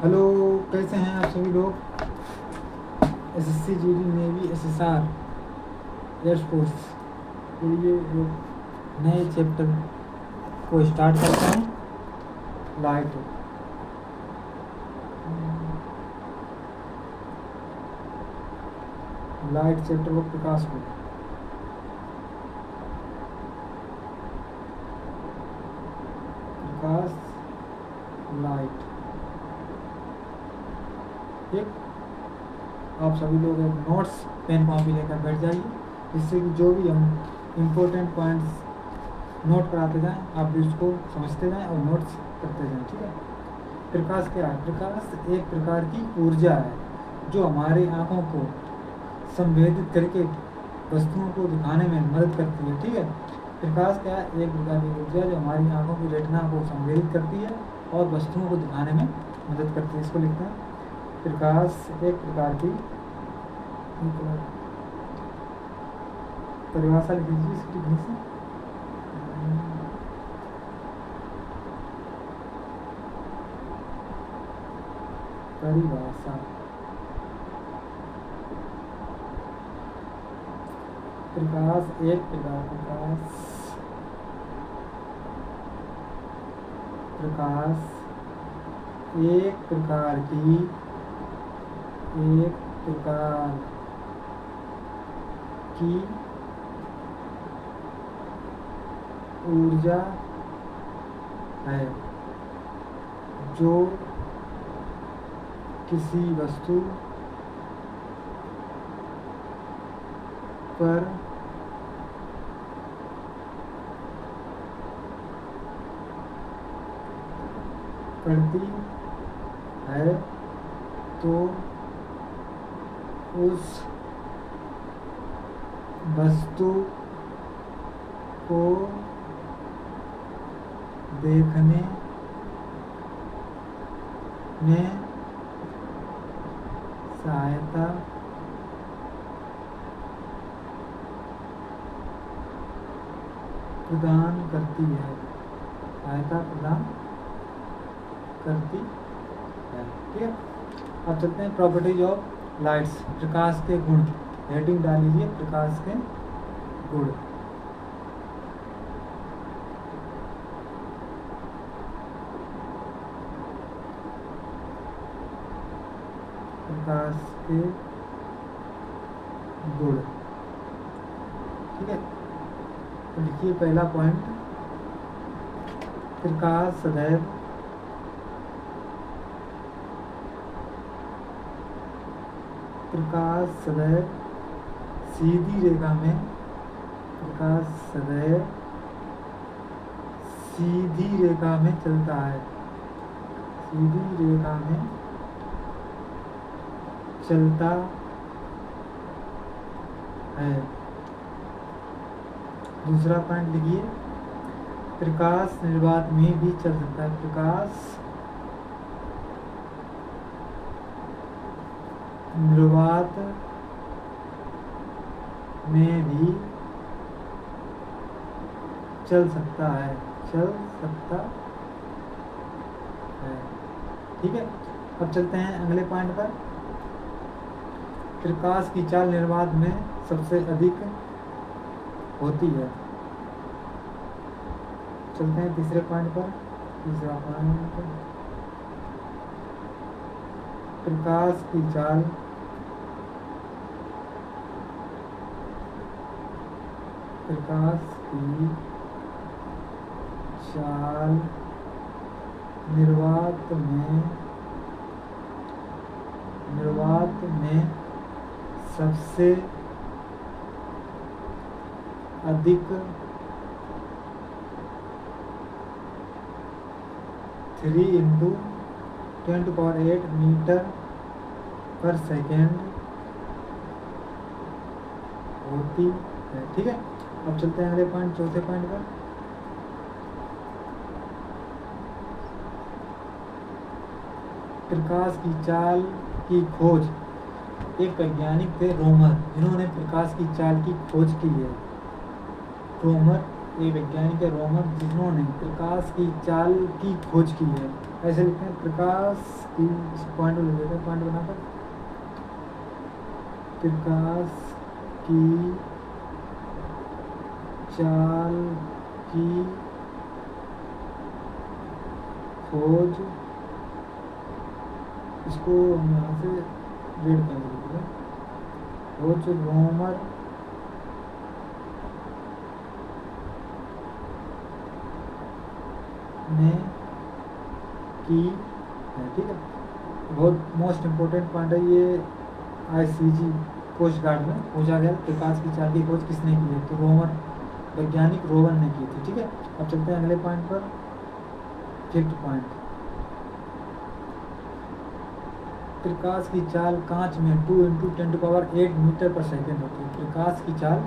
Hello, कैसे हैं आप सभी लोग। SSC, GD, navy, SSR, air force के लिए एक नए चैप्टर को स्टार्ट करते हैं। लाइट लाइट चैप्टर को प्रकाश को प्रकाश लाइट। ठीक, आप सभी लोग एक नोट्स पेन कॉपी लेकर बैठ जाइए, जिससे कि जो भी हम इम्पोर्टेंट पॉइंट्स नोट कराते जाएं आप भी उसको समझते जाएं और नोट्स करते जाएं। ठीक है। प्रकाश क्या है? प्रकाश एक प्रकार की ऊर्जा है जो हमारी आँखों को संवेदित करके वस्तुओं को दिखाने में मदद करती है। ठीक है। प्रकाश क्या है? एक प्रकार की ऊर्जा जो हमारी आँखों की रेटिना को संवेदित करती है और वस्तुओं को दिखाने में मदद करती है। इसको लिखते हैं प्रकाश एक प्रकार की परिभाषा लिख लीजिए इसकी से। परिभाषा प्रकाश एक प्रकार प्रकाश एक प्रकार की ऊर्जा है जो किसी वस्तु पर पड़ती है तो उस वस्तु को देखने में सहायता प्रदान करती है। ठीक है। अब चलते हैं प्रॉपर्टीज ऑफ लाइट्स। प्रकाश के गुण, हेडिंग डाल लीजिए प्रकाश के गुण। प्रकाश के गुण। ठीक है। तो लिखिए पहला पॉइंट, प्रकाश सदैव सीधी रेखा में चलता है। दूसरा पॉइंट लिखिए, प्रकाश निर्वात में भी चल सकता है। प्रकाश निर्वात में भी चल सकता है। ठीक है। अब चलते हैं अगले पॉइंट पर। प्रकाश की चाल निर्वात में सबसे अधिक होती है। चलते हैं तीसरे पॉइंट पर। तीसरा पॉइंट, प्रकाश की चाल निर्वात में सबसे अधिक 3 × 10⁸ मीटर पर सेकेंड होती है। ठीक है। अब चलते हैं अगले पॉइंट, चौथे पॉइंट पर। प्रकाश की चाल की खोज, एक वैज्ञानिक थे रोमर, जिन्होंने प्रकाश की चाल की खोज की है। रोमर ये वैज्ञानिक है रोमर जिन्होंने प्रकाश की चाल की खोज की है। ऐसे लिखते हैं प्रकाश की, पॉइंट ले लेते हैं, पॉइंट बनाकर प्रकाश की चाल की खोज, इसको हम यहाँ से रेड कर देंगे, खोज रोमर ने की है। ठीक है, बहुत मोस्ट इम्पोर्टेंट पॉइंट है ये। ICG कोस्ट गार्ड में पूछा गया प्रकाश की चाल की खोज किसने की है, तो रोमर वैज्ञानिक रोमर ने की थी। ठीक है, अब चलते हैं अगले पॉइंट पर, फिफ्थ पॉइंट। प्रकाश की चाल कांच में 2 × 10⁸ मीटर पर सेकेंड होती है। प्रकाश की चाल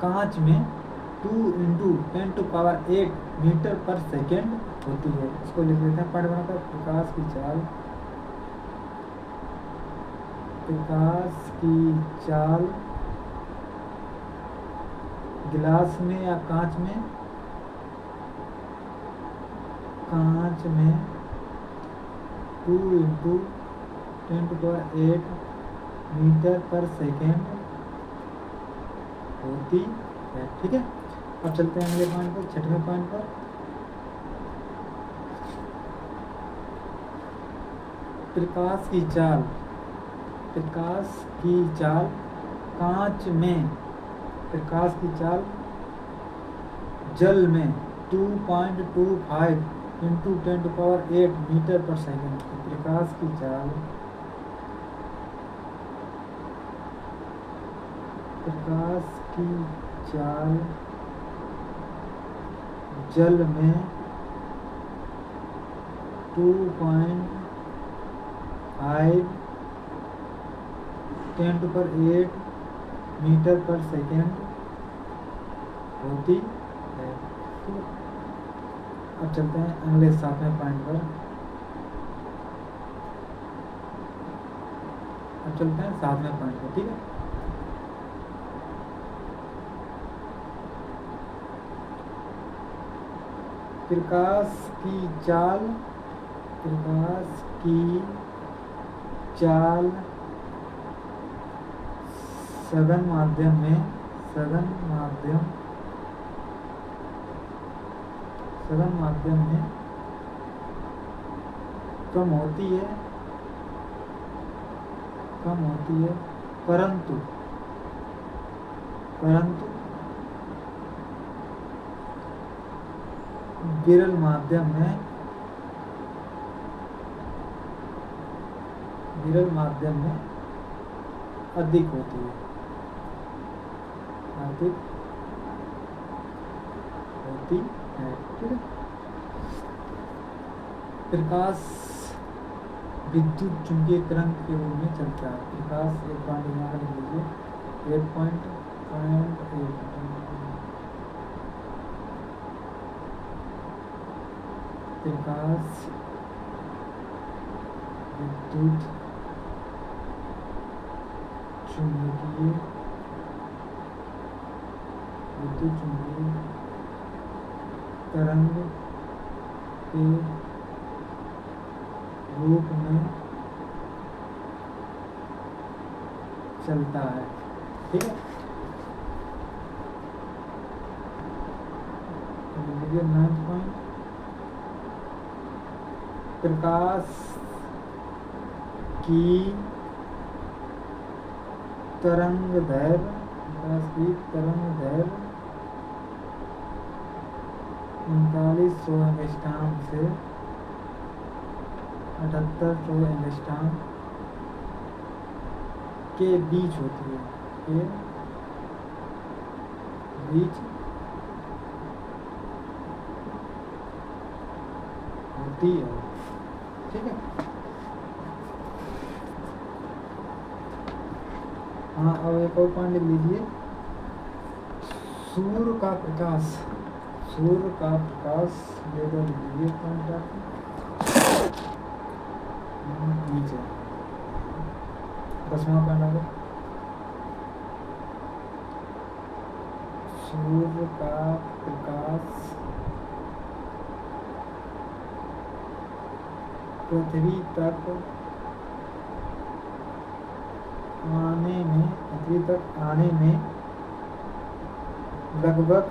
कांच में 2 × 10⁸ मीटर पर सेकेंड होती है। इसको लिख लेते हैं पॉइंट बनाकर, प्रकाश की चाल गिलास में या कांच में 2 × 10⁸ मीटर पर सेकेंड होती है। ठीक है, अब चलते हैं अगले पॉइंट पर, छठवें पॉइंट पर। प्रकाश की चाल कांच में, प्रकाश की चाल जल में 2.25 × 10⁸ मीटर पर सेकेंड। प्रकाश की चाल जल में 2.5 10⁸ मीटर पर सेकेंड होती है। ठीक है, अब चलते हैं अगले 7वें पॉइंट पर। अब चलते हैं 7वें पॉइंट पर। ठीक है, प्रकाश की चाल सघन माध्यम में कम होती है, परंतु विरल माध्यम में अधिक होती है। ठीक है, प्रकाश विद्युत चुंबकीय तरंग के रूप में चलता है। प्रकाश, एक पॉइंट यहाँ लिख लीजिए, 8.8। प्रकाश विद्युत चुंबकीय तरंग के रूप में चलता है। ठीक है, 9th पॉइंट, प्रकाश की तरंगदैर्घ्य 3900 एंगस्ट्रॉम से 7800 एंगस्ट्रॉम के बीच होती है, ठीक है। हाँ, अब एक और पॉइंट लिख लीजिए, सूर्य का प्रकाश लेकर लीजिए पॉइंट नीचे 10वां पॉइंट आगे, सूर्य का प्रकाश पृथ्वी तक आने में लगभग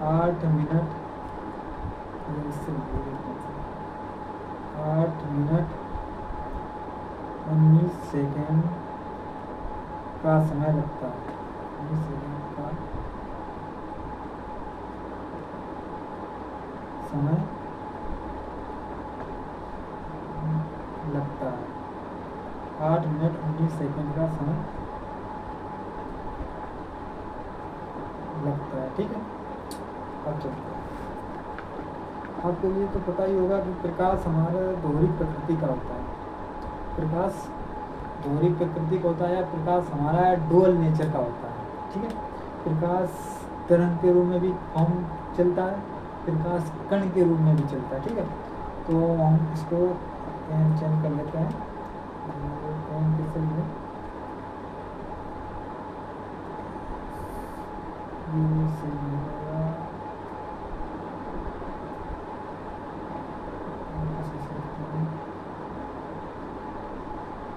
8 मिनट 19 सेकेंड का समय लगता है। 19 सेकेंड का समय लगता है। 8 मिनट 19 सेकेंड का समय लगता है। ठीक है, अब चलते हैं। आपको ये तो पता ही होगा कि प्रकाश हमारा दोहरी प्रकृति का होता है। प्रकाश दोहरी प्रकृति का होता है, या प्रकाश हमारा डुअल नेचर का होता है। ठीक है, प्रकाश तरंग के रूप में भी फॉर्म चलता है, प्रकाश कण के रूप में भी चलता है। ठीक है, तो हम इसको चेंज कर लेते हैं। पेन किससे लिए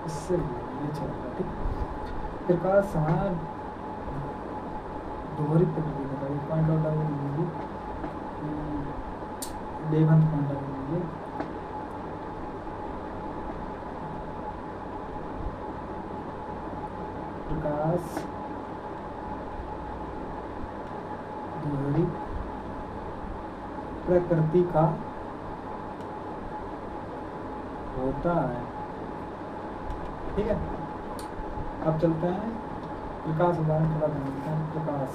इससे ये चलेगा। ठीक, प्रकाश हमारा दोहरी प्रकृति का था। पॉइंट आउट आगे लीजिए, 11th पॉइंट आगे लीजिए। प्रकाश दोहरी प्रकृति का होता है। ठीक है, अब चलते हैं प्रकाश उदाहरण थोड़ा देखते हैं। प्रकाश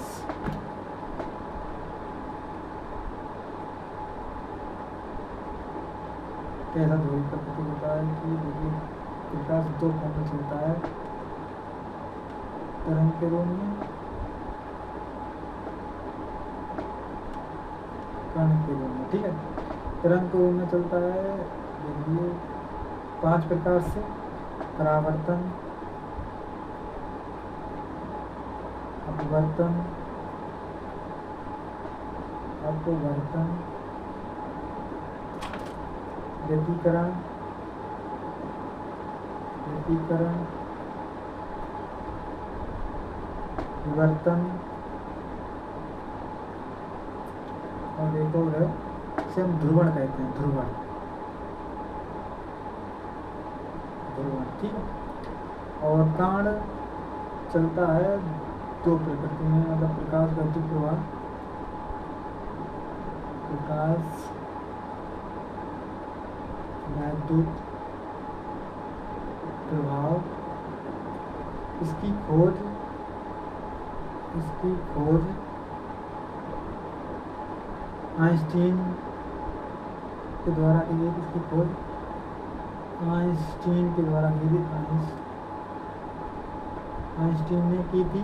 कैसा दोहरी प्रकृति होता है कि देखिए, प्रकाश 2 फॉर्म में चलता है, तरंग के रूप में, कण के रूप में। ठीक है, तरंग के रूप में चलता है देखिए 5 प्रकार से: परावर्तन, अपवर्तन, व्यतिकरण, विवर्तन, और एक और है जिसे हम ध्रुवण कहते हैं, ध्रुवण। ठीक है, और कांड चलता है 2 प्रकृति में, मतलब प्रकाश वैद्युत प्रवाह, प्रकाश वैद्युत प्रभाव। इसकी खोज आइंस्टीन के द्वारा की गई। इसकी खोज आइंस्टीन के द्वारा की गई, आइंस्टीन ने की थी।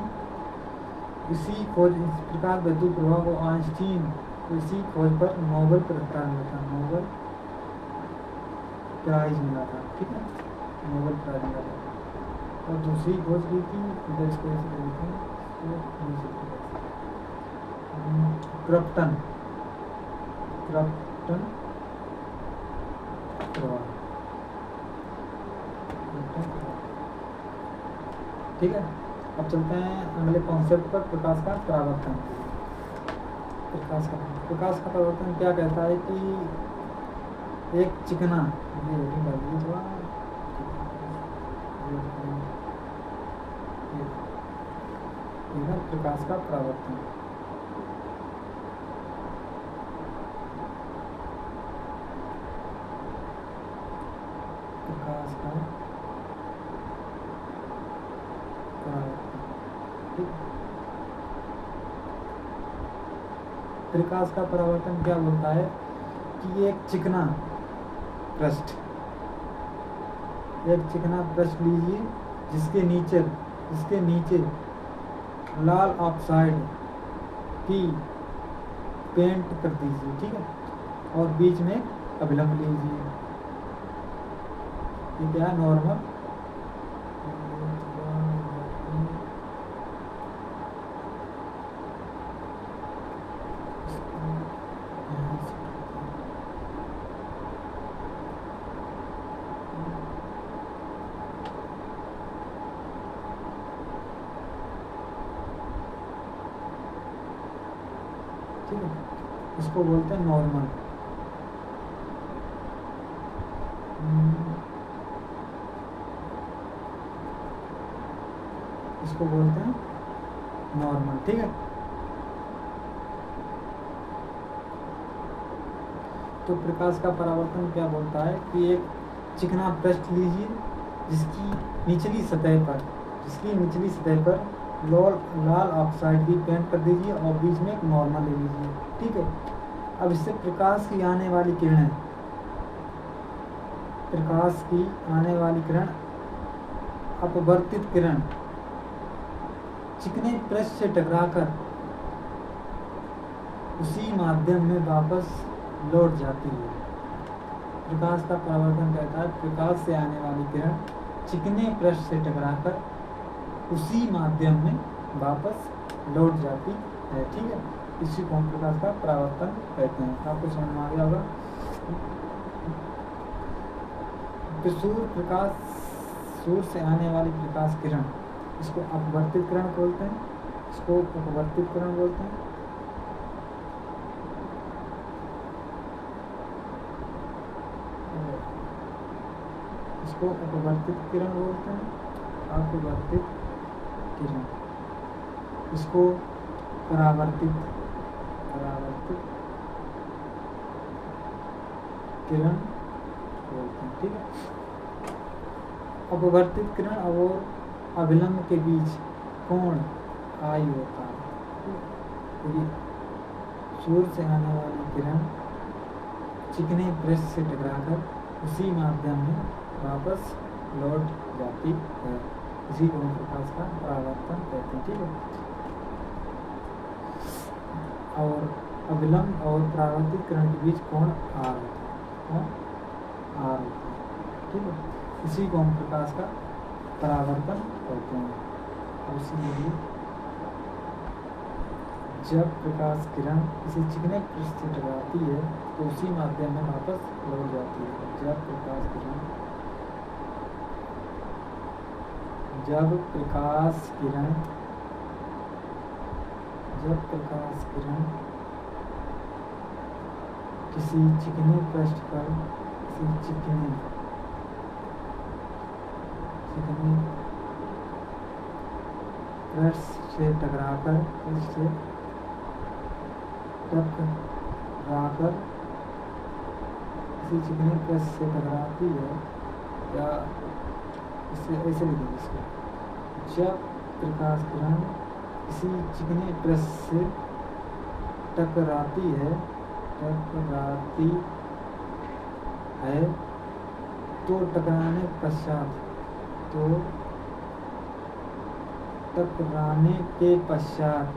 इसी खोज, इस प्रकार वैद्युत प्रभाव को आइंस्टीन इसी खोज पर नोबेल पुरस्कार मिला था, नोबेल प्राइज मिला था। ठीक है, नोबेल प्राइज मिला था। और दूसरी खोज की थी, इधर इसको ऐसे देखते हैं, क्रॉम्पटन प्रभाव। ठीक है, अब चलते हैं अगले कॉन्सेप्ट पर, प्रकाश का परावर्तन। प्रकाश का परावर्तन क्या कहता है कि एक चिकना, प्रकाश का परावर्तन। प्रकाश का प्रकाश का परावर्तन क्या बोलता है कि एक चिकना पृष्ठ लीजिए, जिसके नीचे लाल ऑक्साइड की पेंट कर दीजिए। ठीक है, और बीच में अभिलंब लीजिए। ये क्या है, नॉर्मल ठीक है, इसको बोलते हैं नॉर्मल। इसको बोलते हैं नॉर्मल। ठीक है, तो प्रकाश का परावर्तन क्या बोलता है कि एक चिकना पृष्ठ लीजिए जिसकी निचली सतह पर लाल ऑक्साइड भी पेंट कर दीजिए और बीच में एक नॉर्मल ले लीजिए। ठीक है, अब इससे प्रकाश की आने वाली किरण अपवर्तित किरण चिकने पृष्ठ से टकराकर उसी माध्यम में वापस लौट जाती है। प्रकाश का परावर्तन कहता है प्रकाश से आने वाली किरण चिकने पृष्ठ से टकराकर उसी माध्यम में वापस लौट जाती है। ठीक है, इसी को हम प्रकाश का परावर्तन कहते हैं। आपको समझ में आ गया होगा। सूर्य से आने वाली प्रकाश किरण, इसको अपवर्तित किरण बोलते हैं। इसको अपवर्तित किरण बोलते हैं। अपवर्तित किरण, इसको परावर्तित किरण बोलते हैं। ठीक है, अपवर्तित किरण और अभिलंब के बीच कोण आई होता है। तो सूर्य से आने वाली किरण चिकने पृष्ठ से टकराकर उसी माध्यम में वापस लौट जाती है। इसी को हम प्रकाश का परावर्तन कहते हैं। ठीक है, और अभिलंब और परावर्तित किरण के बीच कोण आर होता है। ठीक है, इसी को हम प्रकाश का परावर्तन कहते हैं। और इसीलिए जब प्रकाश किरण किसी चिकने पृष्ठ से टकराती है तो उसी माध्यम में वापस लौट जाती है। जब प्रकाश किरण किसी चिकने पृष्ठ पर पृष्ठ से टकराकर किसी चिकने पृष्ठ से टकराती है, या इसे ऐसे लिखेंगे इसको, जब प्रकाश किरण किसी चिकने पृष्ठ से टकराती है तो टकराने के पश्चात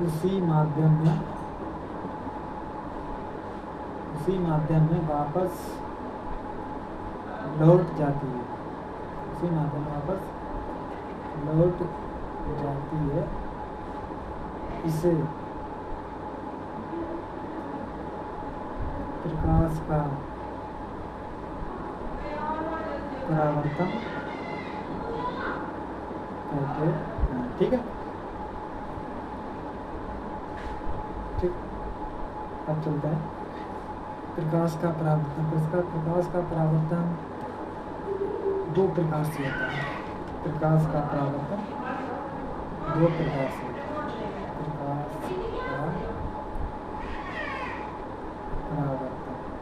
उसी माध्यम में वापस लौट जाती है। इसे प्रकाश का परावर्तन कहते हैं। ठीक है, ठीक, अब चलते हैं प्रकाश का परावर्तन दो प्रकार से होता है। प्रकाश का परावर्तन दो प्रकार से होता है।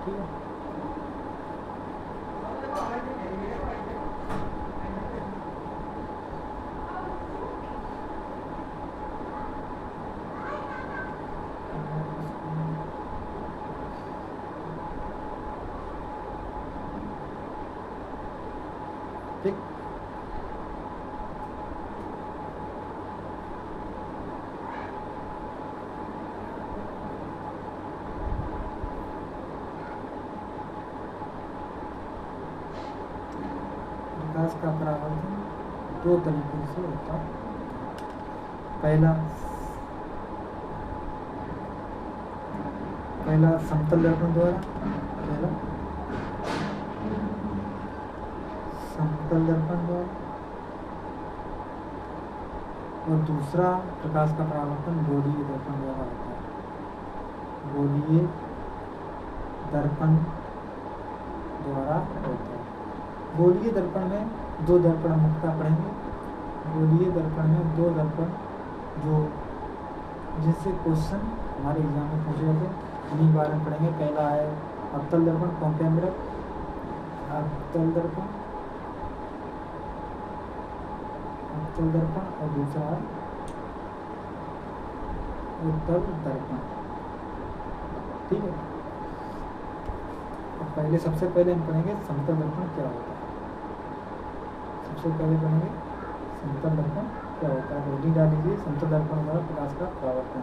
ठीक है, ठीक, प्रकाश का परावर्तन दो तरीके से होता है। पहला समतल दर्पण द्वारा, और दूसरा प्रकाश का परावर्तन गोलीय दर्पण द्वारा होता है। गोलीय दर्पण द्वारा होता है। गोलीय दर्पण में दो दर्पण मुख्यतः पढ़ेंगे। गोलीय दर्पण में दो दर्पण जो जिससे क्वेश्चन हमारे एग्जाम में पूछे जाते हैं उन्हीं बारे में पढ़ेंगे। पहला है अवतल दर्पण कॉन्केम्बरम, अवतल दर्पण और दूसरा है उत्तल दर्पण। ठीक है, पहले सबसे पहले हम पढ़ेंगे समतल दर्पण क्या होता है। सबसे पहले पढ़ेंगे समतल दर्पण क्या होता है। हेडिंग डाल लीजिए समतल दर्पण द्वारा प्रकाश का परावर्तन।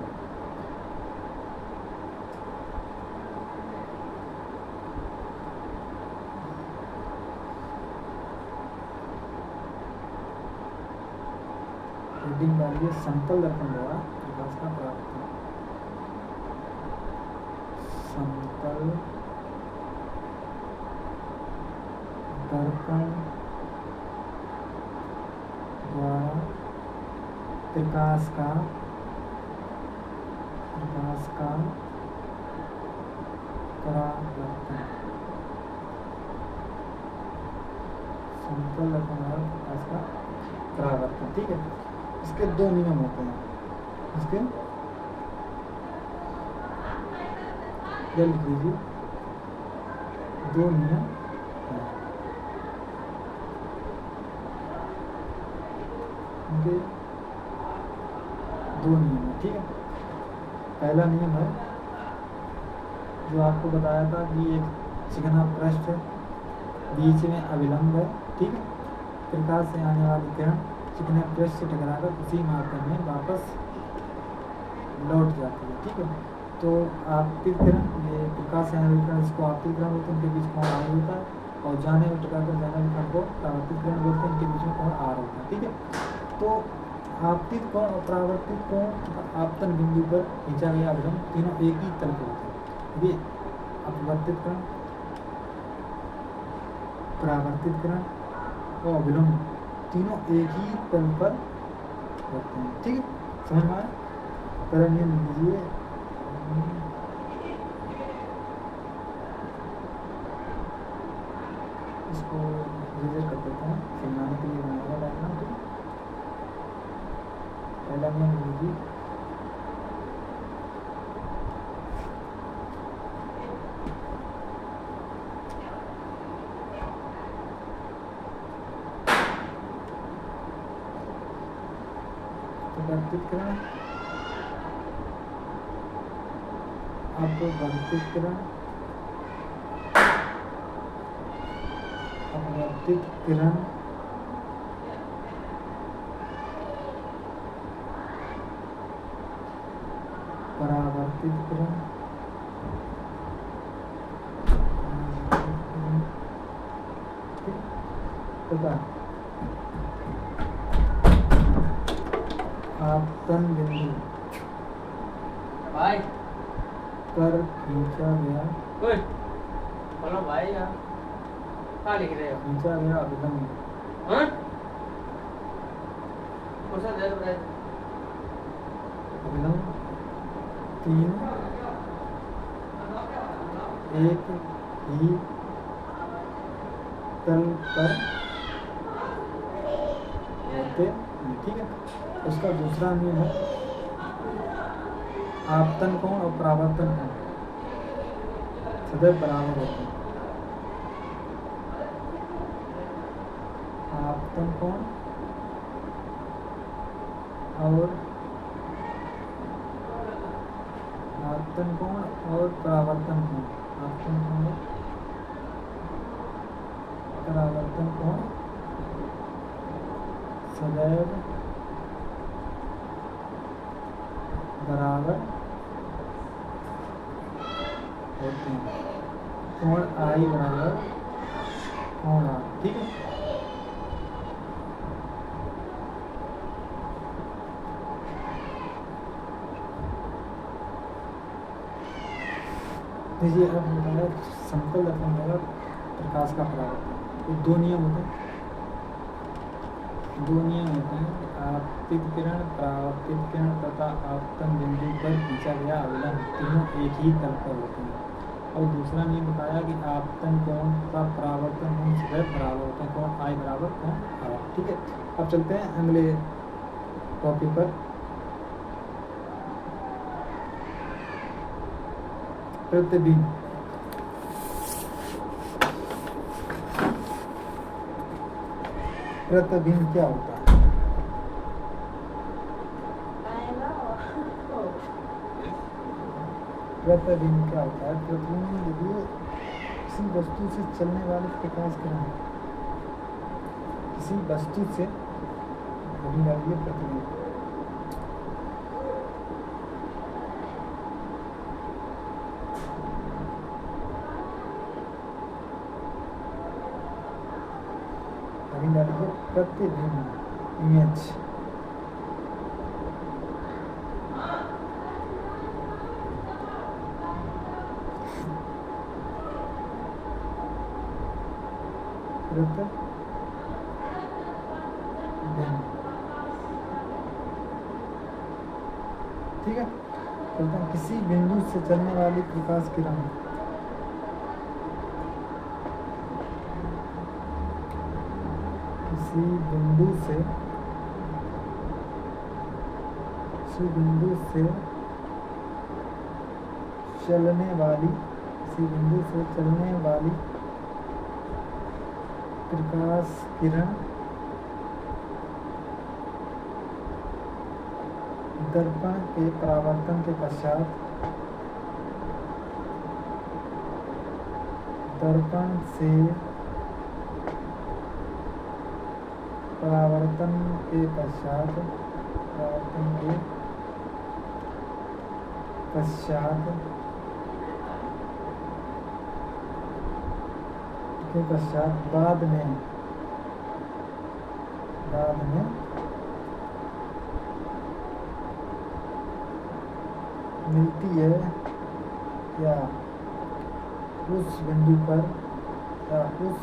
हेडिंग डालिए समतल दर्पण द्वारा प्रकाश का परावर्तन। समतल दर्पण द्वारा प्रकाश का परावर्तन। समतल दर्पण द्वारा प्रकाश का परावर्तन। ठीक है, इसके दो नियम होते हैं। इसके क्या लिख लीजिए, दो नियम हैं। उनके दो नियम है। ठीक है, पहला नियम है जो आपको बताया था कि एक चिकना पृष्ठ बीच में अविलंब है। ठीक है, प्रकाश से आने वाली किरण चिकने पृष्ठ से टकराकर उसी माध्यम में वापस लौट जाती है। ठीक है, तो आपतित किरण, ये प्रकाश से आने वाली किरण इसको आपतित किरण बोलते हैं, इनके बीच कोण आर होता है। और जाने में टकराकर जाने वाली किरण को परावर्तित किरण बोलते हैं, इनके बीच में कोण आर होता है। ठीक है, तो आपतित कोण और परावर्तित कोण आपतन बिंदु पर खींचा गया अविलंब तीनों एक ही तल पर होते हैं। ये अपवर्तित किरण, परावर्तित किरण और अविलंब तीनों एक ही तल पर होते हैं। ठीक है, समझ में आया। पहला नियम लीजिए, इसको रिजर कर देते हैं समझाने के लिए बनाएगा डायग्राम। ठीक है, पहला नियम लीजिए, अपवर्तित किरण, अपवर्तित किरण, अपवर्तित किरण परावर्तित किरण, तथा आपतन बिंदु भाई पर खींचा गया बोलो भाई यार क्या लिख रहे हो? खींचा गया अविलंब हाँ? कौन सा दे रहे हो? अविलंब तीन एक ही तल पर होते हैं। ठीक है, उसका दूसरा नियम है आपतन कोण और परावर्तन कोण सदैव बराबर होते हैं। आपतन कोण और आपतन कोण और परावर्तन कोण, आपतन कोण परावर्तन कोण सदैव बराबर होते हैं। कोण आई बराबर कोण आर। ठीक है, देखिए अब बताया समतल दर्पण द्वारा प्रकाश का परावर्तन। तो दो नियम होते हैं, आपतित किरण, परावर्तित किरण तथा आपतन बिंदु पर खींचा गया अवलन तीनों एक ही तल पर होते हैं। और दूसरा नियम बताया कि आपतन कोण का परावर्तन कोण सदैव बराबर होता है, कोण I बराबर कोण R। ठीक है, अब चलते हैं अगले टॉपिक पर। प्रतिबिंब। प्रतिबिंब क्या होता है? प्रतिबिंब क्या होता है? प्रतिबिंब यदि किसी वस्तु से चलने वाले प्रकाश किरण, किसी वस्तु से होने वाली प्रतिबिंब। अभी डालिए प्रतिबिंब, इमेज। प्रतिबिंब, ठीक है। चलते हैं, किसी बिंदु से चलने वाली प्रकाश किरण, किसी बिंदु से चलने वाली, किसी बिंदु से चलने वाली प्रकाश किरण दर्पण के परावर्तन के पश्चात, दर्पण से परावर्तन के पश्चात, बाद में मिलती है या उस बिंदु पर, या उस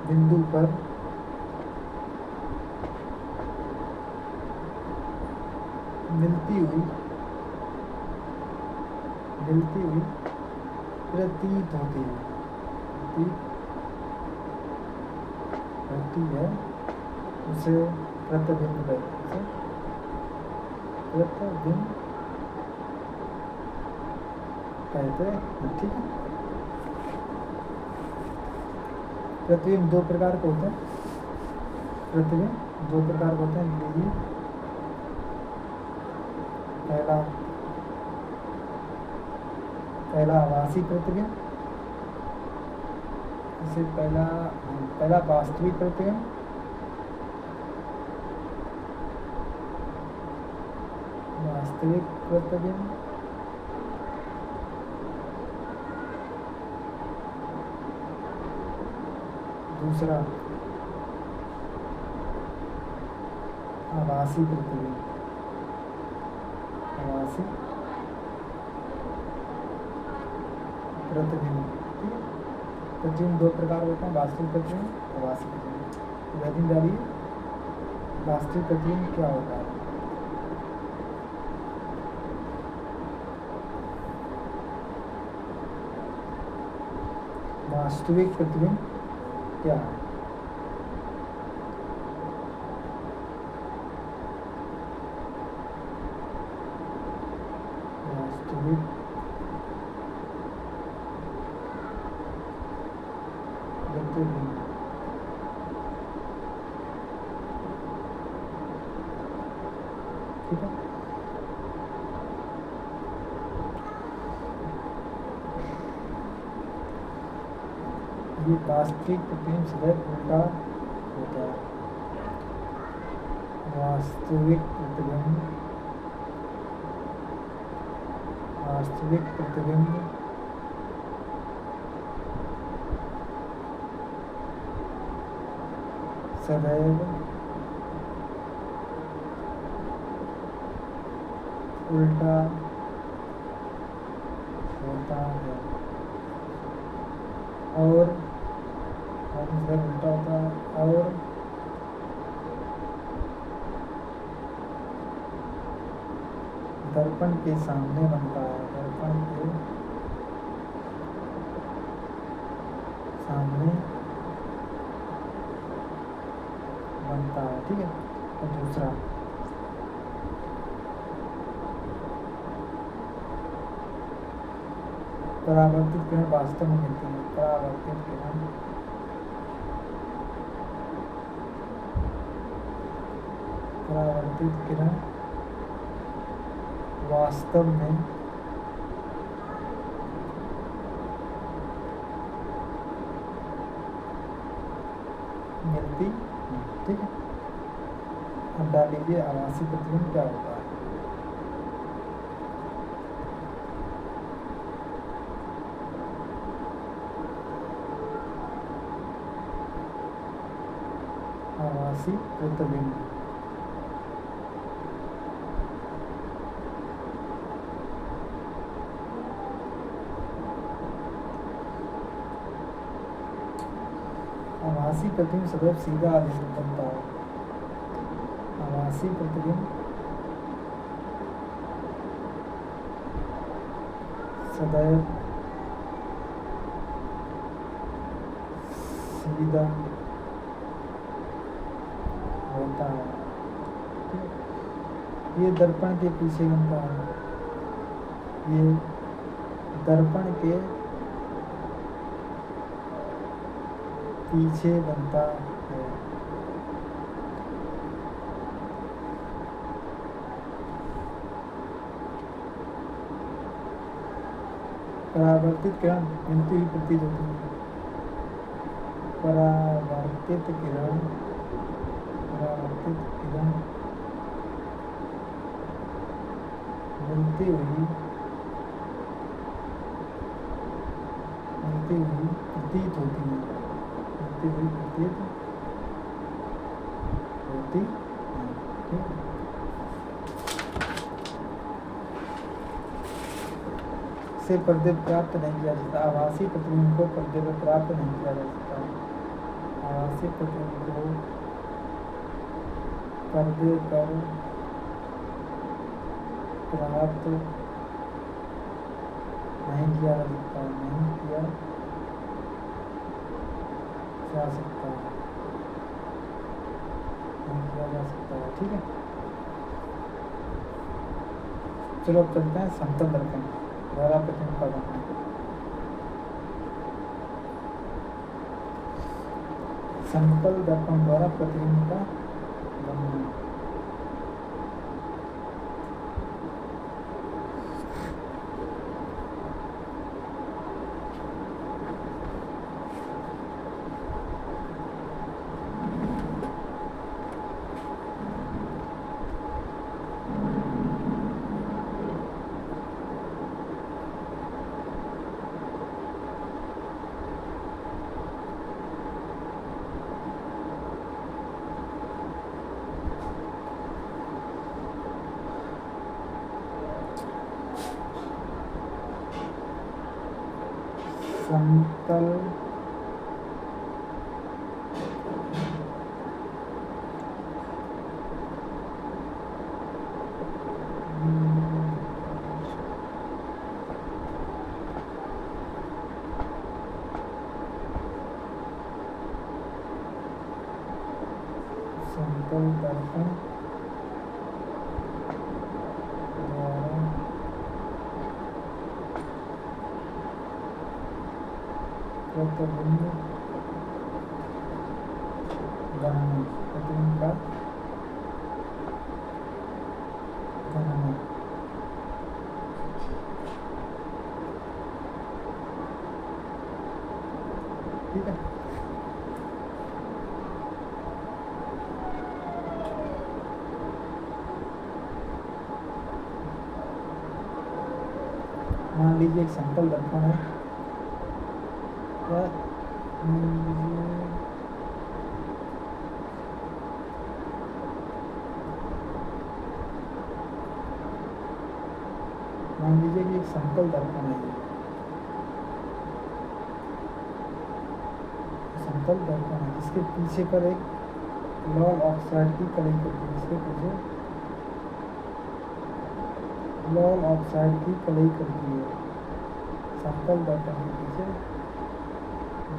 बिंदु पर मिलती हुई प्रतीत होती है, उसे प्रतिबिंब कहते हैं। ठीक है। प्रतिबिंब दो प्रकार के होते हैं। प्रतिबिंब दो प्रकार के होते हैं। लीजिए, पहला आभासी प्रतिबिंब, इसे पहला वास्तविक प्रतिबिंब, दूसरा आभासी प्रतिबिंब। प्रतिबिंब दो प्रकार होते हैं, वास्तविक प्रतिबिंब, आभासी प्रतिबिंब। वैदिक डालिए, वास्तविक प्रतिबिंब क्या होता है? वास्तविक प्रतिबिंब क्या है? वास्तविक प्रतिबिंब ठीक है। ये वास्तविक प्रतिबिंब सदैव उल्टा होता है। वास्तविक प्रतिबिंब सदैव उल्टा होता है और इधर उल्टा होता है। और दर्पण के सामने बनता है, दर्पण के सामने बनता है, ठीक है। और दूसरा परावर्तित किरण वास्तव में मिलती है, परावर्तित किरण परावर्तित किरण वास्तव में मिलती है, ठीक है। अब डाल लीजिए आभासी प्रतिबिंब क्या होता है। आभासी प्रतिबिंब आभासी प्रतिबिंब सदैव सीधा आलेख बनता है। आभासी प्रतिबिंब सदैव सीधा होता है, ये दर्पण के पीछे बनता है, ये दर्पण के पीछे बनता है। परावर्तित किरण मिलती हुई प्रतीत होती है। परावर्तित किरण मिलती हुई प्रतीत होती है, मिलती हुई प्रतीत होती है, ठीक है। से पर्दे प्राप्त नहीं किया जाता, आभासी प्रतिबिंब को पर्दे पर प्राप्त नहीं किया जा सकता। आभासी प्रतिबिंब को पर्दे पर प्राप्त नहीं किया जा सकता, नहीं किया जा सकता, नहीं किया जा सकता है, ठीक है। चलो अब चलते हैं समतल दर्पण द्वारा प्रतिबिंब का गणना। समतल दर्पण द्वारा प्रतिबिंब का गणना। समतल समतल दर्पण द्वारा प्रतिबिंब गणना, प्रतिबिंब का गणना, ठीक है। मान लीजिए एक समतल दर्पण है, मान लीजिए कि एक समतल दर्पण है, समतल दर्पण है जिसके पीछे पर एक लॉल ऑक्साइड की कड़ी करती है, जिसके पीछे लॉल ऑक्साइड की कड़ी करती है, समतल दर्पण के पीछे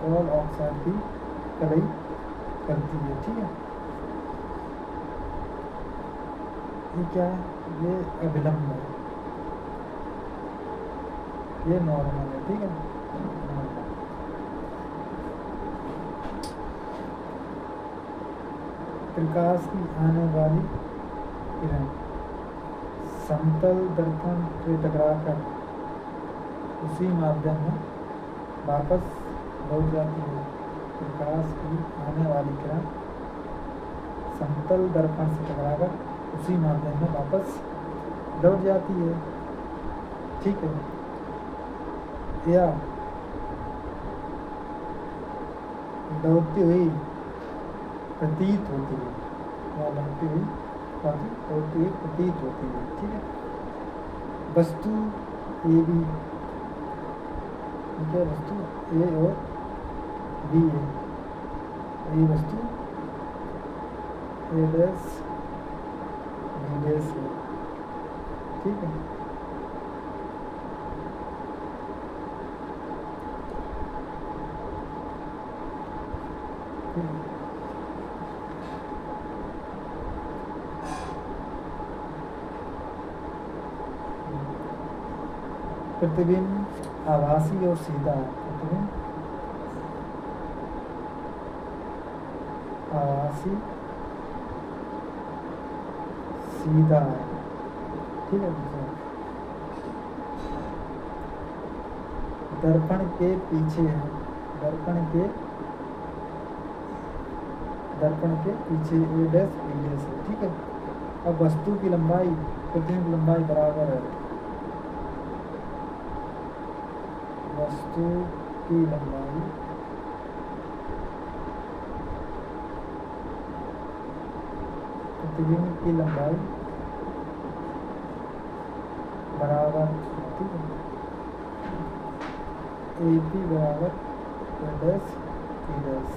लॉल ऑक्साइड की कड़ी करती है। ठीक है, ये क्या है? ये अभिलंब है, ये नॉर्मल है। ठीक है, प्रकाश की आने वाली किरण समतल दर्पण से टकराकर उसी माध्यम में वापस लौट जाती है। प्रकाश की आने वाली किरण समतल दर्पण से टकराकर उसी माध्यम में वापस लौट जाती है। ठीक है, या लौटती हुई प्रतीत होती है, या लौटती हुई प्रतीत होती है। ठीक है, वस्तु ए बी, ठीक है, वस्तु ए और बी है, ये वस्तु ए डैश बी डैश है। ठीक है, प्रतिबिंब आभासी और सीधा है। प्रतिबिंब आभासी सीधा है। ठीक है, दर्पण के पीछे है, दर्पण के पीछे ए डैश बी डैश है। ठीक है, अब वस्तु की लंबाई प्रतिबिंब लंबाई बराबर है, वस्तु की लंबाई प्रतिबिंब की लंबाई बराबर। ठीक है, ए पी बराबर ए डैश बी डैश।